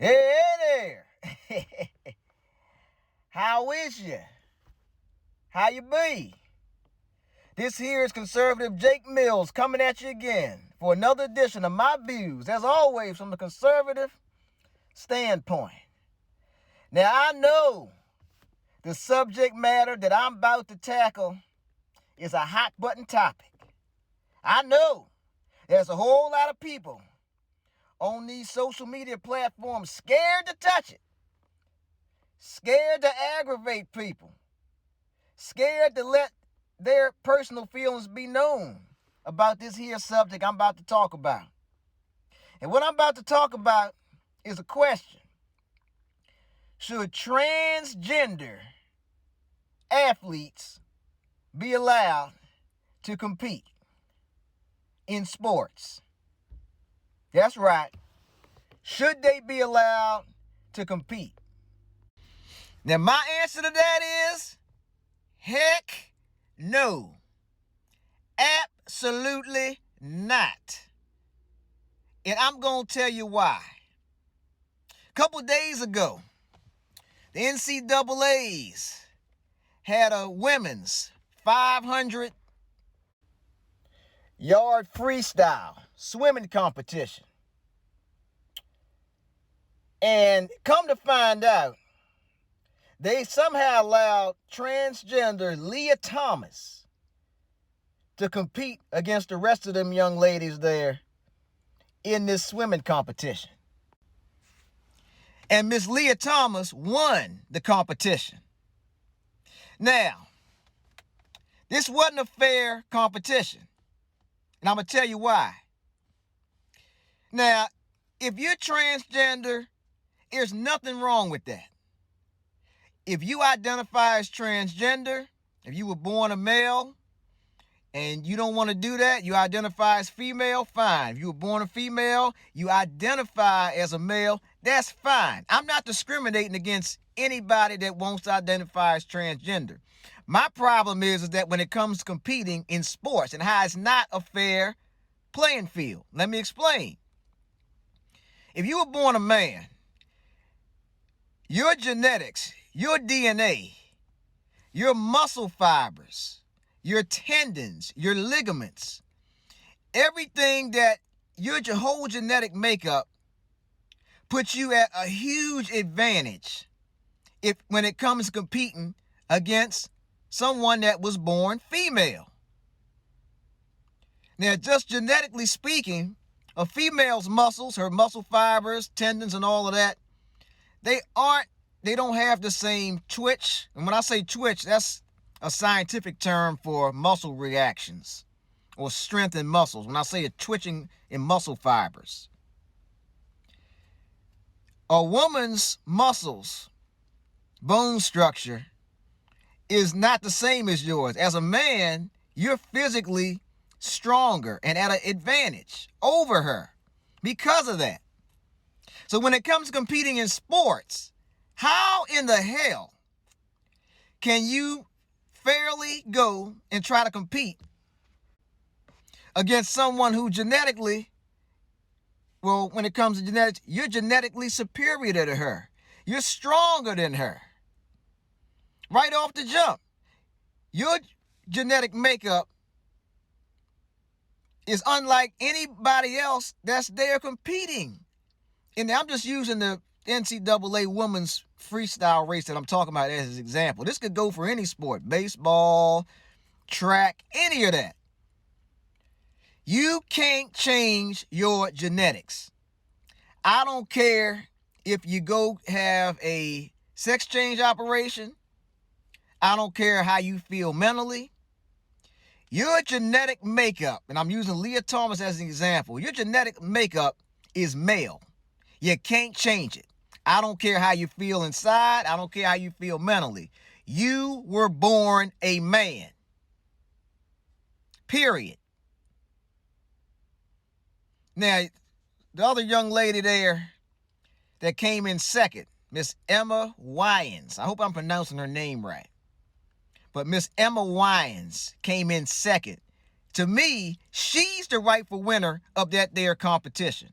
Hey there. How is you? How you be? This here is conservative Jake Mills coming at you again for another edition of my views, as always from the conservative standpoint. Now I know the subject matter that I'm about to tackle is a hot button topic. I know there's a whole lot of people on these social media platforms scared to touch it, scared to aggravate people, scared to let their personal feelings be known about this here subject I'm about to talk about. And what I'm about to talk about is a question. Should transgender athletes be allowed to compete in sports? That's right. Should they be allowed to compete? Now, my answer to that is heck no. Absolutely not. And I'm going to tell you why. A couple days ago, the NCAAs had a women's 500-yard freestyle swimming competition. And come to find out, they somehow allowed transgender Leah Thomas to compete against the rest of them young ladies there in this swimming competition. And Miss Leah Thomas won the competition. Now, this wasn't a fair competition. And I'm going to tell you why. Now, if you're transgender, there's nothing wrong with that. If you identify as transgender, if you were born a male and you don't want to do that, you identify as female, fine. If you were born a female, you identify as a male, that's fine. I'm not discriminating against anybody that wants to identify as transgender. My problem is that when it comes to competing in sports and how it's not a fair playing field. Let me explain. If you were born a man, your genetics, your DNA, your muscle fibers, your tendons, your ligaments, everything that your whole genetic makeup puts you at a huge advantage when it comes to competing against someone that was born female. Now, just genetically speaking, a female's muscles, her muscle fibers, tendons, and all of that, they don't have the same twitch. And when I say twitch, that's a scientific term for muscle reactions or strength in muscles. When I say a twitching in muscle fibers. A woman's muscles, bone structure, is not the same as yours. As a man, you're physically stronger and at an advantage over her because of that. So when it comes to competing in sports, how in the hell can you fairly go and try to compete against someone who genetically, well, when it comes to genetics, you're genetically superior to her. You're stronger than her. Right off the jump, your genetic makeup is unlike anybody else that's there competing. And I'm just using the NCAA women's freestyle race that I'm talking about as an example. This could go for any sport, baseball, track, any of that. You can't change your genetics. I don't care if you go have a sex change operation. I don't care how you feel mentally. Your genetic makeup, and I'm using Leah Thomas as an example, your genetic makeup is male. You can't change it. I don't care how you feel inside. I don't care how you feel mentally. You were born a man. Period. Now, the other young lady there that came in second, Miss Emma Wyans. I hope I'm pronouncing her name right. But Miss Emma Wyans came in second. To me, she's the rightful winner of that there competition.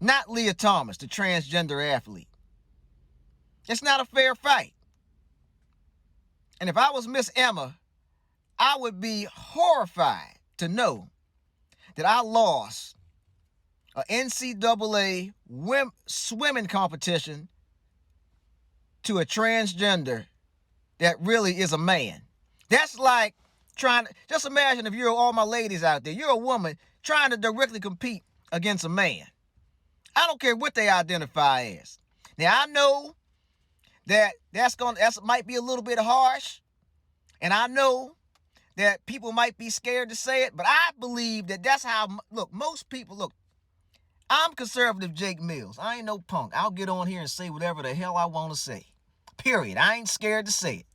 not Leah Thomas, the transgender athlete. It's not a fair fight. And if I was Miss Emma, I would be horrified to know that I lost an NCAA swimming competition to a transgender that really is a man. That's like just imagine if you're all my ladies out there, you're a woman trying to directly compete against a man. I don't care what they identify as. Now, I know that that might be a little bit harsh, and I know that people might be scared to say it, but I believe that that's how, most people, I'm conservative Jake Mills. I ain't no punk. I'll get on here and say whatever the hell I want to say. Period. I ain't scared to say it.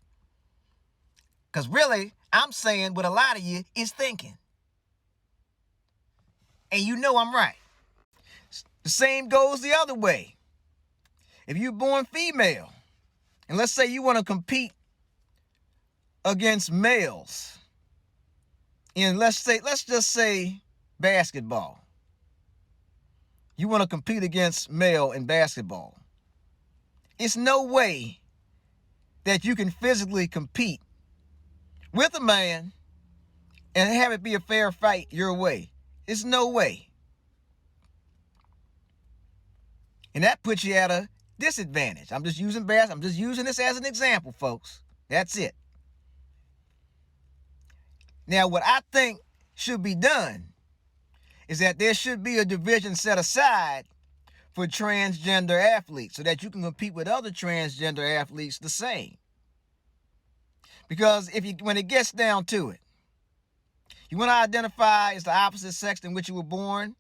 Because really, I'm saying what a lot of you is thinking. And you know I'm right. The same goes the other way. If you're born female, and let's say you want to compete against males in, let's just say basketball. You want to compete against male in basketball. It's no way that you can physically compete with a man and have it be a fair fight your way. It's no way. And that puts you at a disadvantage. I'm just using this as an example, folks. That's it. Now, what I think should be done is that there should be a division set aside for transgender athletes so that you can compete with other transgender athletes the same. Because when it gets down to it, you want to identify as the opposite sex in which you were born,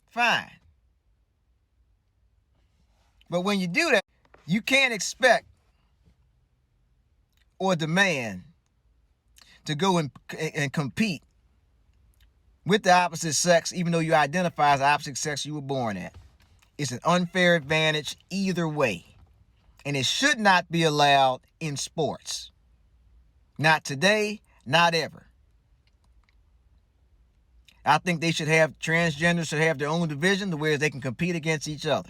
fine. But when you do that, you can't expect or demand to go and compete with the opposite sex, even though you identify as the opposite sex you were born at. It's an unfair advantage either way. And it should not be allowed in sports. Not today, not ever. I think transgenders should have their own division to where they can compete against each other.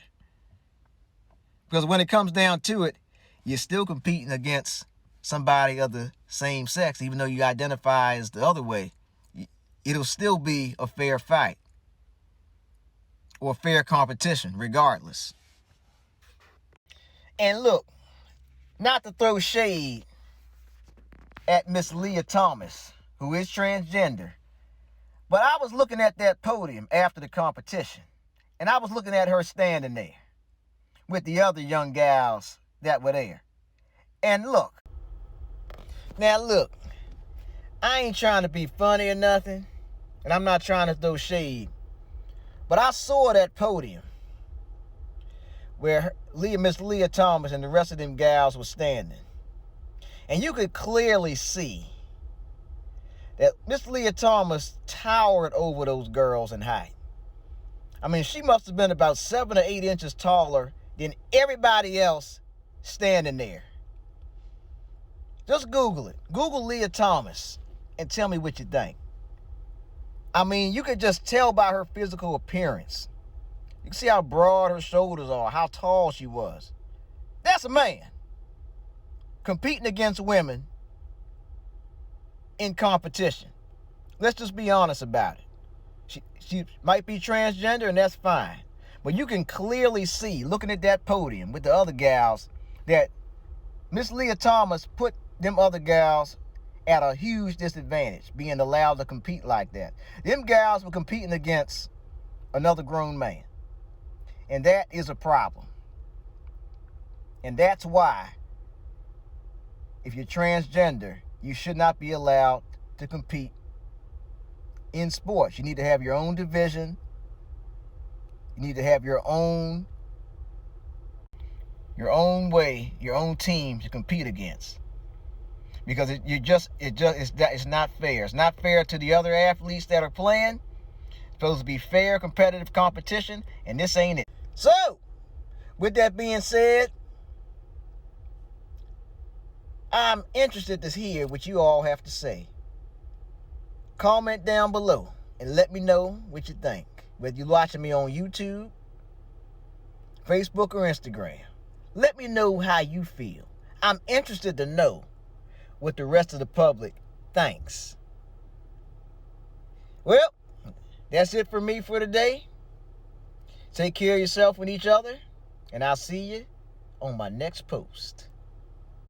Because when it comes down to it, you're still competing against somebody of the same sex, even though you identify as the other way. It'll still be a fair fight or a fair competition, regardless. And look, not to throw shade at Miss Leah Thomas, who is transgender, but I was looking at that podium after the competition, and I was looking at her standing there with the other young gals that were there. And look, I ain't trying to be funny or nothing, and I'm not trying to throw shade, but I saw that podium where Miss Leah Thomas and the rest of them gals were standing. And you could clearly see that Miss Leah Thomas towered over those girls in height. I mean, she must have been about 7 or 8 inches taller than everybody else standing there. Just Google it. Google Leah Thomas and tell me what you think. I mean, you could just tell by her physical appearance. You can see how broad her shoulders are, how tall she was. That's a man competing against women in competition. Let's just be honest about it. She might be transgender, and that's fine. But you can clearly see, looking at that podium with the other gals, that Miss Leah Thomas put them other gals at a huge disadvantage, being allowed to compete like that. Them gals were competing against another grown man. And that is a problem. And that's why, if you're transgender, you should not be allowed to compete in sports. You need to have your own division. You need to have your own way, your own team to compete against. Because it's not fair. It's not fair to the other athletes that are playing. It's supposed to be fair, competitive competition, and this ain't it. So, with that being said, I'm interested to hear what you all have to say. Comment down below and let me know what you think. Whether you're watching me on YouTube Facebook or Instagram. Let me know how you feel. I'm interested to know what the rest of the public thinks. Well, that's it for me for today. Take care of yourself and each other, and I'll see you on my next post.